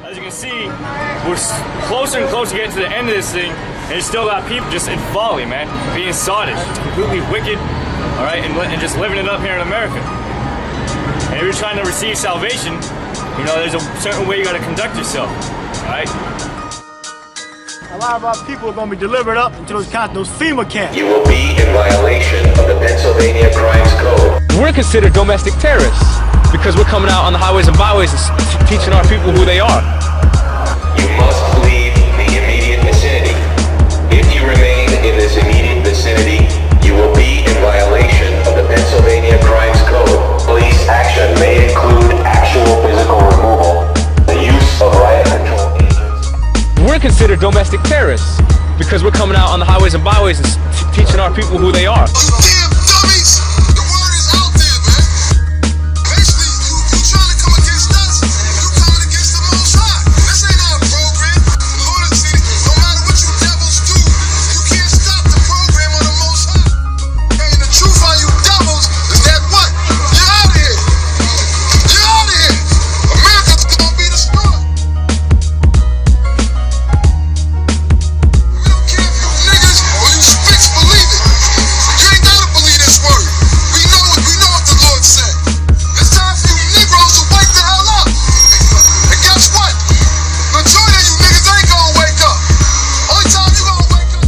As you can see, we're closer and closer getting to the end of this thing, and you still got people just in folly, man, being sottish, completely wicked, all right, and just living it up here in America. And if you're trying to receive salvation, you know, there's a certain way you got to conduct yourself, all right? A lot of our people are going to be delivered up into those FEMA camps. You will be in violation of the Pennsylvania Crimes Code. We're considered domestic terrorists because we're coming out on the highways and byways and teaching our people who they are. You must leave the immediate vicinity. If you remain in this immediate vicinity, you will be in violation of the Pennsylvania Crimes Code. Police action may include actual physical removal, the use of riot control agents. We're considered domestic terrorists because we're coming out on the highways and byways and teaching our people who they are. Damn dummies! The word is out there, man. Basically, you trying to come against us, you coming against the Most High. This ain't our program. Lord, see, no matter what you devils do, you can't stop the program on the Most High. And the truth on you devils is that what? You're out of here. You're out of here. America's gonna be destroyed. We don't care if you niggas or you spicks believe it. You ain't gotta believe this word. We know what the Lord said. It's time for you Negroes to wake the hell up. And guess what? Majority of you niggas ain't gonna wake up. Only time you gonna wake up,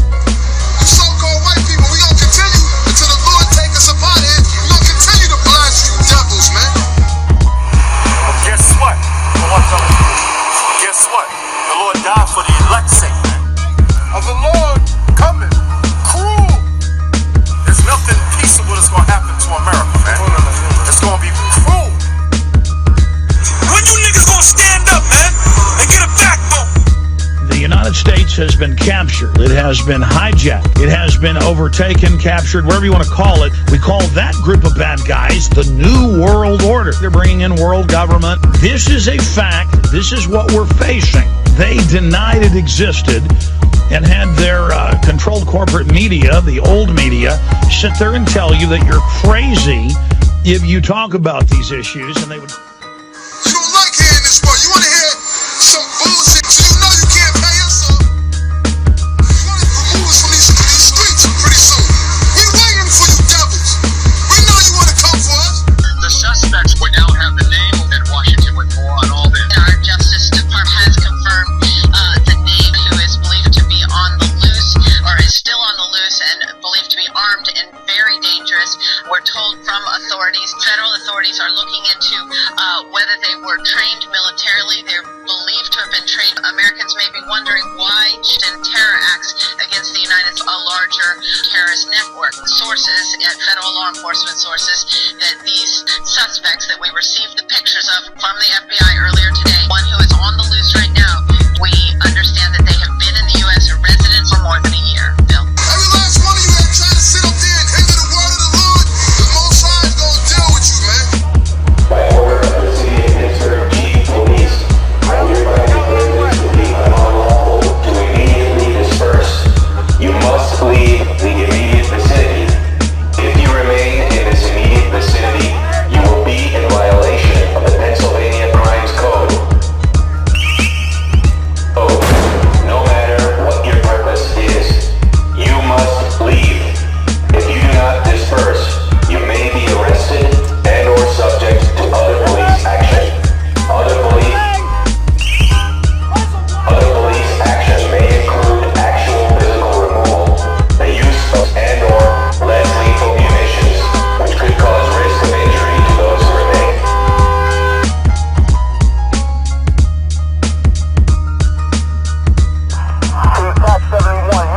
you so-called white people, we gonna continue until the Lord take us up out of here. We gonna continue to blast you devils, man. Guess what? Guess what? The Lord died for the elect's sake, man. Of the Lord coming, cruel. There's nothing peaceable that's gonna happen to America, man. It's gonna be cruel. When you niggas gonna stand up, man, and get a backbone? The United States has been captured. It has been hijacked. It has been overtaken, captured, whatever you want to call it. We call that group of bad guys the New World Order. They're bringing in world government. This is a fact. This is what we're facing. They denied it existed and had their controlled corporate media, the old media, sit there and tell you that you're crazy if you talk about these issues, and they would... You don't like hearing this word. You want to hear some bullshit, so you know you can't pay us up. You want to remove us from these streets pretty soon. We waiting for you devils. We know you want to come for us. The suspects will now have the name in Washington with more on all this. Our Justice Department has confirmed the name who is believed to be on the loose, or is still on the loose and believed to be armed and very dangerous. We're told from authorities, federal authorities are looking into whether they were trained militarily. They're believed to have been trained. Americans may be wondering why terror acts against the United States, a larger terrorist network. Sources at federal law enforcement sources that these suspects that we received the pictures of from the FBI earlier today, one who is on the loose right now, we understand that they have been in the U.S. or residents for more than a year. Bill? Every last one of you that try to sit up there and hinder the word of the Lord, the Most High is going to deal with you, man. By order of the City of Pittsburgh Chief Police, I hereby declare this to be unlawful to immediately disperse. You must leave the immediate vicinity. If you remain in this immediate vicinity, you will be in violation of the Pennsylvania Crimes Code. No matter what your purpose is, you must leave. If you do not disperse, you may be arrested and or subject to other police action. Other police action may include actual physical removal, the use of and or less lethal munitions, which could cause risk of injury to those who remain. Tax 71,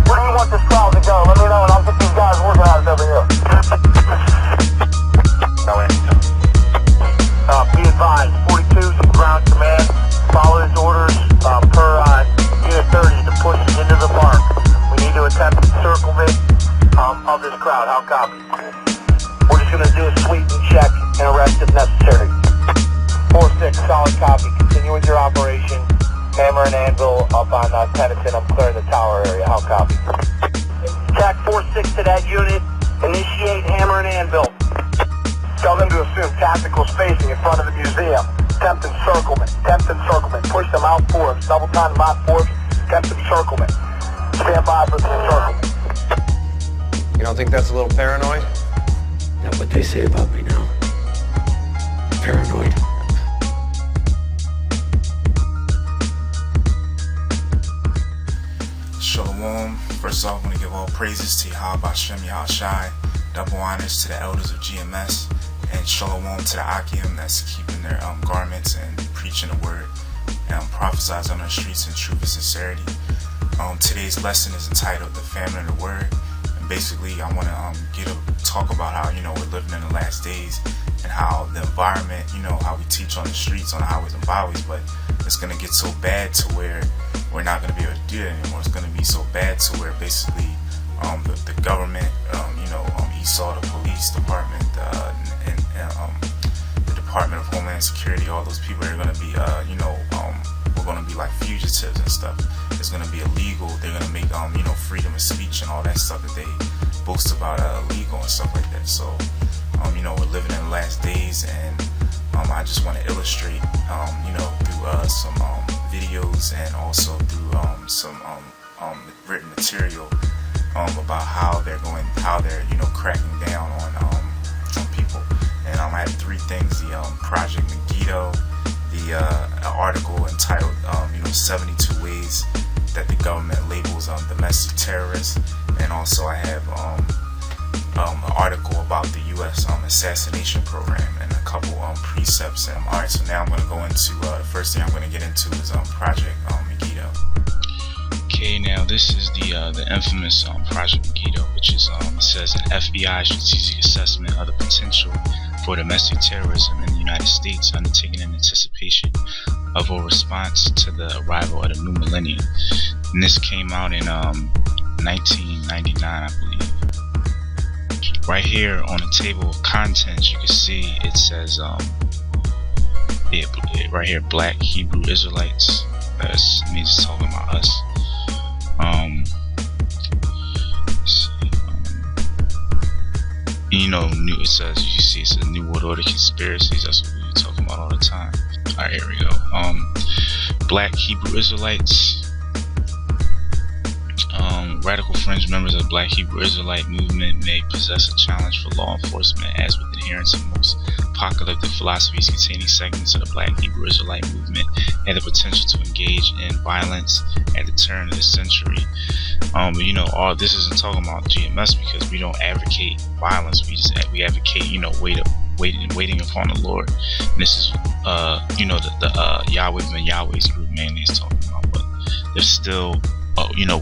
where do you want this crowd to go? Let me know and I'll get these guys organized over here. Be advised, 42 is the ground command. Follow his orders per Unit 30 to push into the park. We need to attempt encirclement of this crowd. How copy? We're just going to do a sweep and check and arrest if necessary. 4-6, solid copy. Continue with your operation. Hammer and anvil up on Tennyson. I'm clearing the tower area. How copy? Tac 4-6 to that unit. Initiate hammer and anvil. Tell them to assume tactical spacing in front of the museum. attempt encirclement. Push them out force. Double time them out force. Attempt encirclement. Stand by for the encirclement. You don't think that's a little paranoid? Not what they say about me now. Paranoid. Shalom. First off, I want to give all praises to Yahweh Shem Yahushai. Double honors to the elders of GMS. And shalom to the Akim that's keeping their garments and preaching the word and prophesies on the streets in truth and sincerity. Today's lesson is entitled The Famine of the Word. And basically, I want to talk about how, we're living in the last days and how the environment, how we teach on the streets, on the highways and byways, but it's going to get so bad to where we're not going to be able to do that anymore. It's going to be so bad to where basically the government, ESOL, the police department, and the Department of Homeland Security, all those people are going to be, we're going to be like fugitives and stuff. It's going to be illegal. They're going to make, freedom of speech and all that stuff that they boast about illegal and stuff like that. So, we're living in the last days, and I just want to illustrate, through some videos and also through some written material about how they're cracking down on people. And I have three things: the Project Megiddo, the article entitled 72 ways that the government labels domestic terrorists, and also I have an article about the U.S. Assassination program and a couple precepts. Alright, so now I'm going to go into the first thing I'm going to get into is Project Megiddo. Okay, now this is the infamous Project Megiddo, which is it says an FBI strategic assessment of the potential for domestic terrorism in the United States, undertaken in anticipation of a response to the arrival of the new millennium. And this came out in 1999, I believe. Right here on the table of contents, you can see it says right here, Black Hebrew Israelites. That means it's talking about us. It says, you see, it says New World Order conspiracies. That's what we're talking about all the time. Alright, here we go. Black Hebrew Israelites. Radical fringe members of the Black Hebrew Israelite movement may possess a challenge for law enforcement, as with adherents of most apocalyptic philosophies containing segments of the Black Hebrew Israelite movement had the potential to engage in violence at the turn of the century. All this isn't talking about GMS because we don't advocate violence. We advocate, waiting upon the Lord. And this is, the Yahweh Ben Yahweh's group mainly is talking about, but there's still,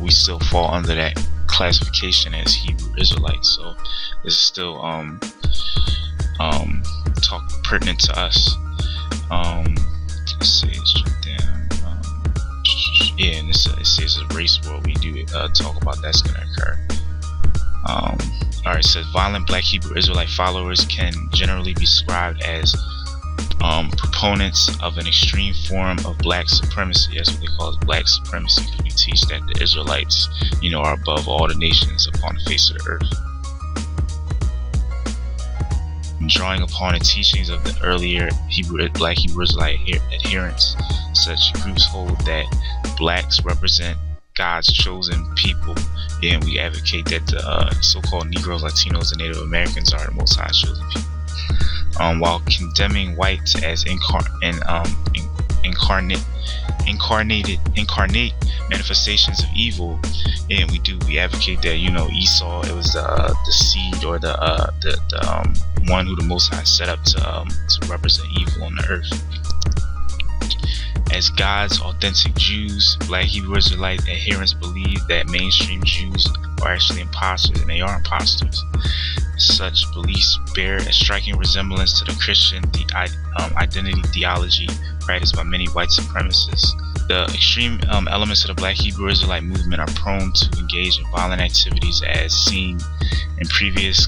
we still fall under that classification as Hebrew Israelites. So this is still pertinent to us. Let's see, let's jump down. And it says a race war. We do talk about that's going to occur. Alright, it says violent Black Hebrew Israelite followers can generally be described as proponents of an extreme form of black supremacy. That's what they call it, black supremacy, because we teach that the Israelites, are above all the nations upon the face of the earth. Drawing upon the teachings of the earlier Black Hebrew Israelite adherents, such groups hold that blacks represent God's chosen people, and we advocate that the so-called Negroes, Latinos, and Native Americans are the Most High's chosen people. While condemning whites as incarnate manifestations of evil, and we advocate that Esau, it was the seed or the one who the Most High set up to represent evil on the earth. As God's authentic Jews, Black Hebrew Israelite adherents believe that mainstream Jews are actually imposters, and they are imposters. Such beliefs bear a striking resemblance to the Christian identity theology practiced by many white supremacists. The extreme elements of the Black Hebrew Israelite movement are prone to engage in violent activities, as seen in previous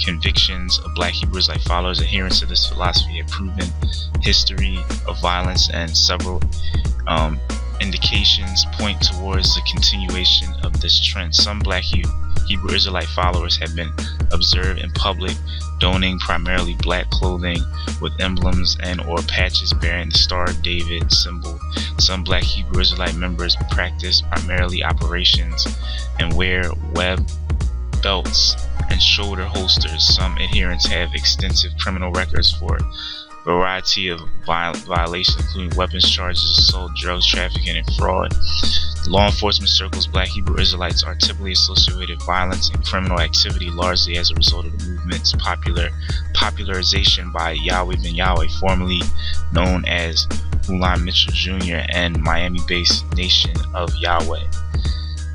convictions of Black Hebrew Israelite followers. Adherents to this philosophy have proven history of violence and several indications point towards the continuation of this trend. Some black Hebrew Israelite followers have been observed in public donning primarily black clothing with emblems and or patches bearing the Star of David symbol. Some black Hebrew Israelite members practice primarily operations and wear web belts and shoulder holsters. Some adherents have extensive criminal records for a variety of violations, including weapons charges, assault, drugs trafficking, and fraud. Law enforcement circles, black Hebrew Israelites are typically associated with violence and criminal activity, largely as a result of the movement's popularization by Yahweh Ben Yahweh, formerly known as Hulan Mitchell Jr. and Miami-based Nation of Yahweh.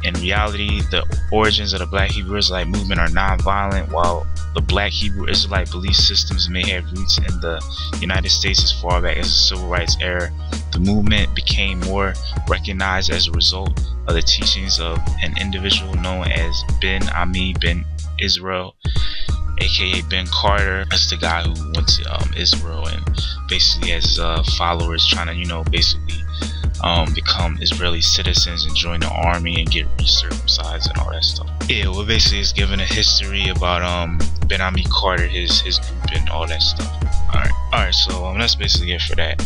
In reality, the origins of the black Hebrew Israelite movement are non-violent. While the black Hebrew Israelite belief systems may have roots in the United States as far back as the Civil Rights era, the movement became more recognized as a result of the teachings of an individual known as Ben Ami Ben Israel, aka Ben Carter. That's the guy who went to Israel and basically has followers trying to, basically become Israeli citizens and join the army and get recircumcised and all that stuff. Yeah, well, basically it's giving a history about Ben Ami Carter, his group, and all that stuff. Alright, so that's basically it for that.